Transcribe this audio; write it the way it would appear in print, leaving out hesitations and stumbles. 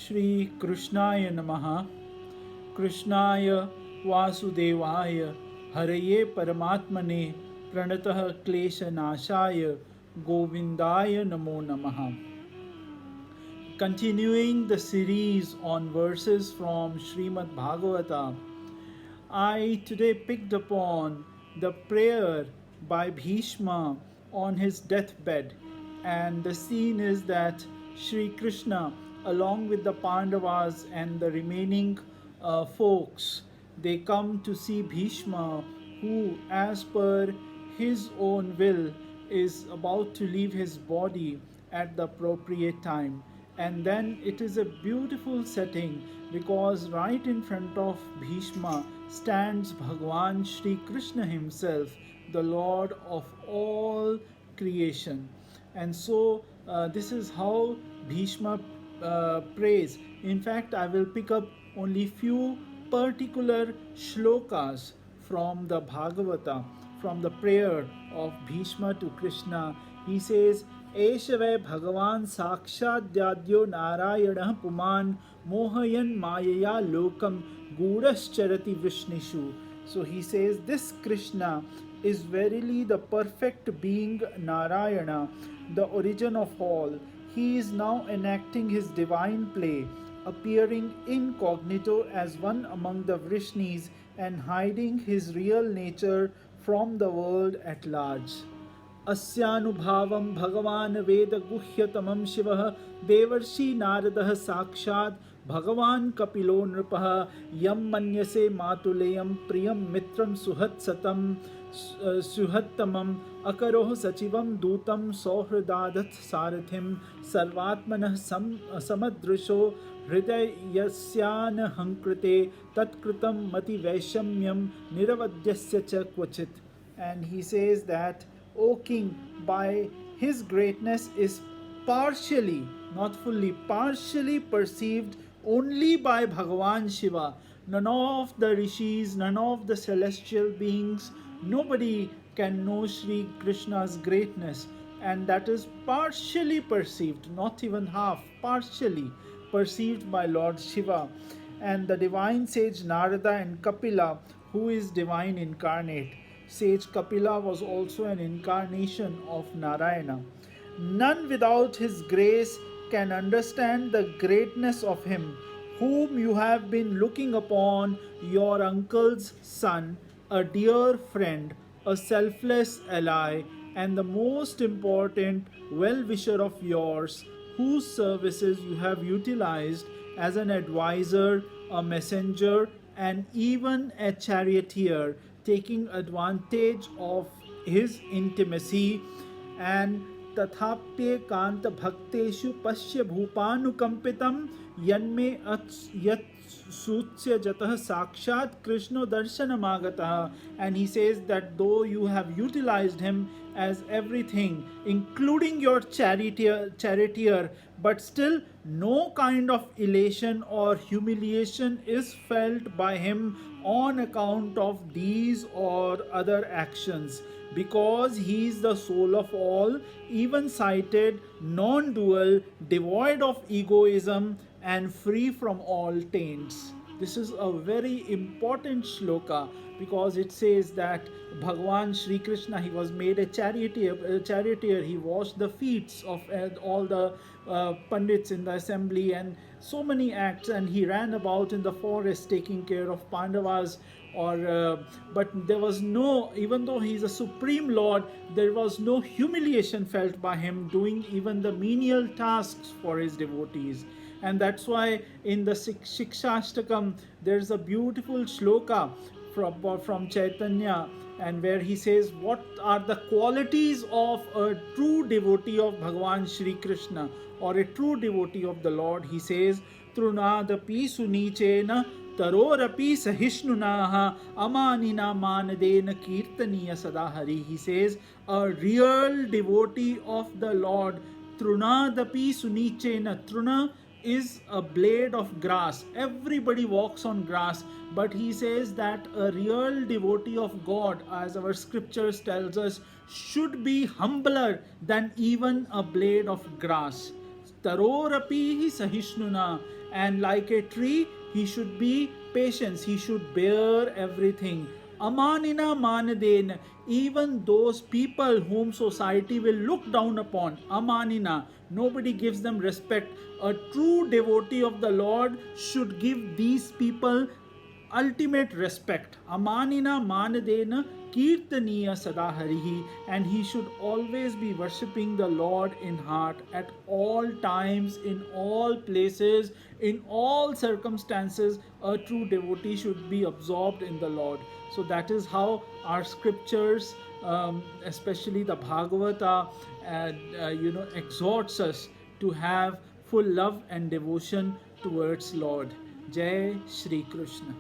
Shri Krishnaya Namaha. Krishnaya Vasudevaya Haraye Paramatmane Pranatah Klesha Nashaya Govindaya Namo Namaha. Continuing the series on verses from Srimad Bhagavata, I today picked upon the prayer by Bhishma on his deathbed, and the scene is that Sri Krishna, along with the Pandavas and the remaining folks, they come to see Bhishma, who, as per his own will, is about to leave his body at the appropriate time. And then it is a beautiful setting because right in front of Bhishma stands Bhagwan Shri Krishna himself, the Lord of all creation. And so this is how Bhishma prays. In fact, I will pick up only few particular shlokas from the Bhagavata, from the prayer of Bhishma to Krishna. He says, एष वै भगवान् साक्षाद्याद्यो नारायणः पुमान् मोहयन् मायया लोकं गूढश्चरति वृष्णिषु. So he says, this Krishna is verily the perfect being Narayana, the origin of all. He is now enacting his divine play, appearing incognito as one among the Vrishnis and hiding his real nature from the world at large. अस्यानुभावं भगवान् वेद गुह्यतमं शिवः देवर्षि नारदः साक्षात् भगवान् कपिलो नृपः यं मन्यसे मातुलेयं प्रियं मित्रं सुहृत्सतं सुहृत्तमम् अकरोः सचिवं दूतं सौहृदादथ सारथिं सर्वात्मनः समदृशो हृदयस्यानहङ्कृते तत्कृतं मतिवैषम्यं निरवध्यस्य च क्वचित्. And he says that, O King, by his greatness is partially, not fully, partially perceived only by Bhagavan Shiva. None of the rishis, none of the celestial beings, nobody can know Sri Krishna's greatness. And that is partially perceived, not even half, partially perceived by Lord Shiva. And the divine sage Narada and Kapila, who is divine incarnate. Sage Kapila was also an incarnation of Narayana. None without his grace can understand the greatness of him whom you have been looking upon, your uncle's son, a dear friend, a selfless ally, and the most important well-wisher of yours, whose services you have utilized as an advisor, a messenger, and even a charioteer, taking advantage of his intimacy. And tathapye kanta bhakteshu pasya bhupanukampitam yanme yat sutsya jatah sakshat krishno darshanamagatah. And he says that though you have utilized him as everything, including your charioteer, but still no kind of elation or humiliation is felt by him on account of these or other actions, because he is the soul of all, even-sighted, non-dual, devoid of egoism, and free from all taints. This is a very important shloka because it says that Bhagwan Shri Krishna, he was made a charioteer. He washed the feet of all the pandits in the assembly and so many acts, and he ran about in the forest taking care of Pandavas. But there was no, even though he is a supreme lord, there was no humiliation felt by him doing even the menial tasks for his devotees. And that's why in the Shikshashtakam there's a beautiful shloka from Chaitanya, and where he says what are the qualities of a true devotee of Bhagavan Shri Krishna or a true devotee of the Lord. He says, Trunadapi sunichena tarorapi sahishnunah amanina manadena kirtaniya sadahari. He says a real devotee of the Lord, Trunadapi sunichena. Truna is a blade of grass. Everybody walks on grass, but he says that a real devotee of God, as our scriptures tells us, should be humbler than even a blade of grass. tarorapi sahishnuna, and like a tree he should be patient, he should bear everything. Amanina manaden, even those people whom society will look down upon, amanina, nobody gives them respect. A true devotee of the Lord should give these people ultimate respect. Amanina manadena kirtaniya sadaharihi, and he should always be worshipping the Lord in heart at all times, in all places, in all circumstances. A true devotee should be absorbed in the Lord. So that is how our scriptures, especially the Bhagavata, exhorts us to have full love and devotion towards Lord. Jai Shri Krishna.